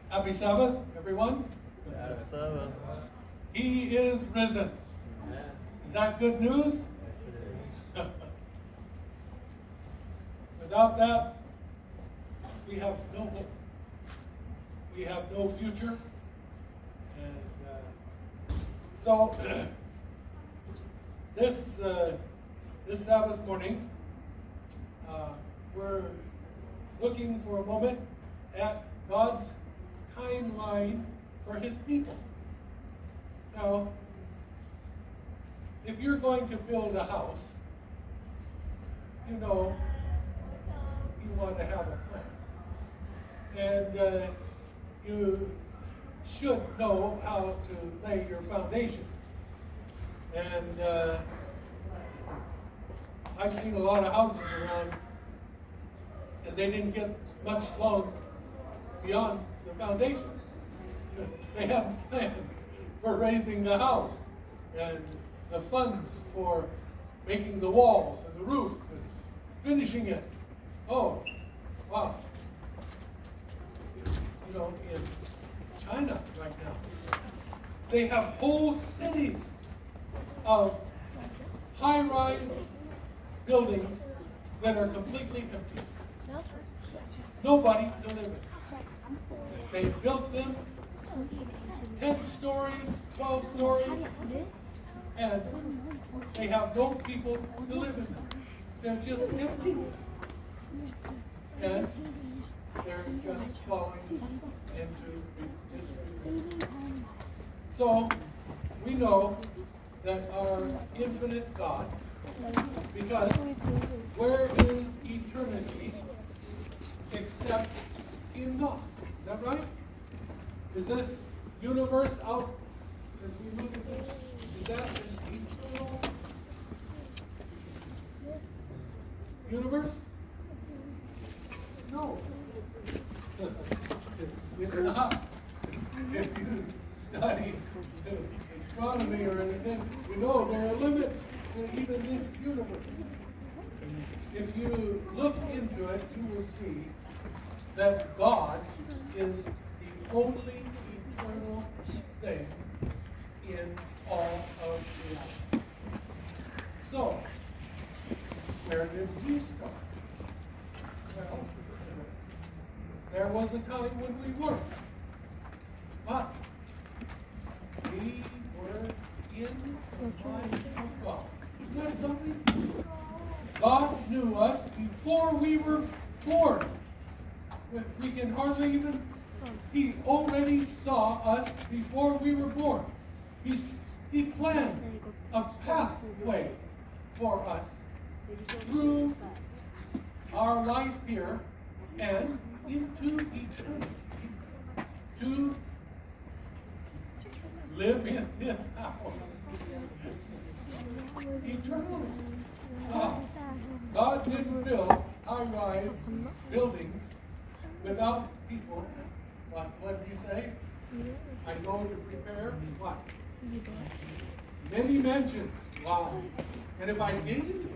Happy Sabbath, everyone. Happy Sabbath. He is risen. Is that good news? Without that, we have no hope. We have no future. And so, this Sabbath morning, we're looking for a moment at God's timeline for His people. Now, if you're going to build a house, you know you want to have a plan. And you should know how to lay your foundation. And I've seen a lot of houses around, and they didn't get much long beyond the foundation. They hadn't planned for raising the house and the funds for making the walls and the roof and finishing it. Oh, wow. You know, in China right now, they have whole cities of high-rise buildings that are completely empty. Nobody to live in. They built them 10 stories, 12 stories, and they have no people to live in them. They're just empty. And they're just falling into disrepute. So, we know that our infinite God, because where is eternity except in God? Is that right? Is this universe out, as we look at this, is that an eternal universe? No. It's not. If you study astronomy or anything, you know there are limits to even this universe. If you look into it, you will see that God is the only eternal thing in all of reality. So, where did we start? Well, there was a time when we weren't. But we were in the mind of God. Isn't that something? God knew us before we were born. We can hardly even, He already saw us before we were born. He planned a pathway for us through our life here and into eternity to live in His house eternally. God didn't build high-rise buildings without people. What did you say? I go to prepare what? Many mansions. Wow. And if I didn't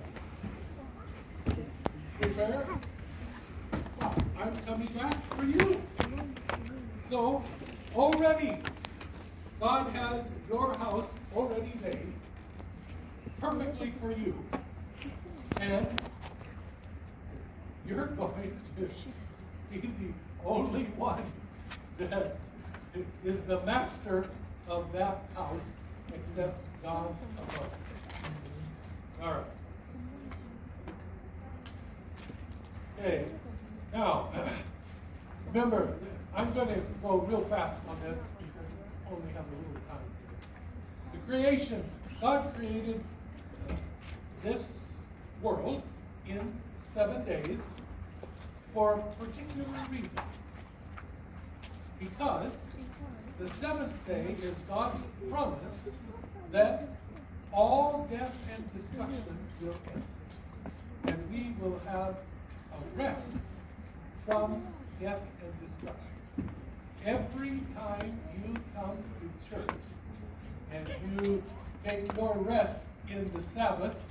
prepare, well, I'm coming back for you. So, already, God has your house already made perfectly for you. And you're going to be the only one that is the master of that house except God above. All right. Okay. Now, remember, I'm going to go real fast on this because I only have a little time. The creation, God created this world in 7 days for a particular reason. Because the seventh day is God's promise that all death and destruction will end. And we will have a rest from death and destruction. Every time you come to church and you take your rest in the Sabbath,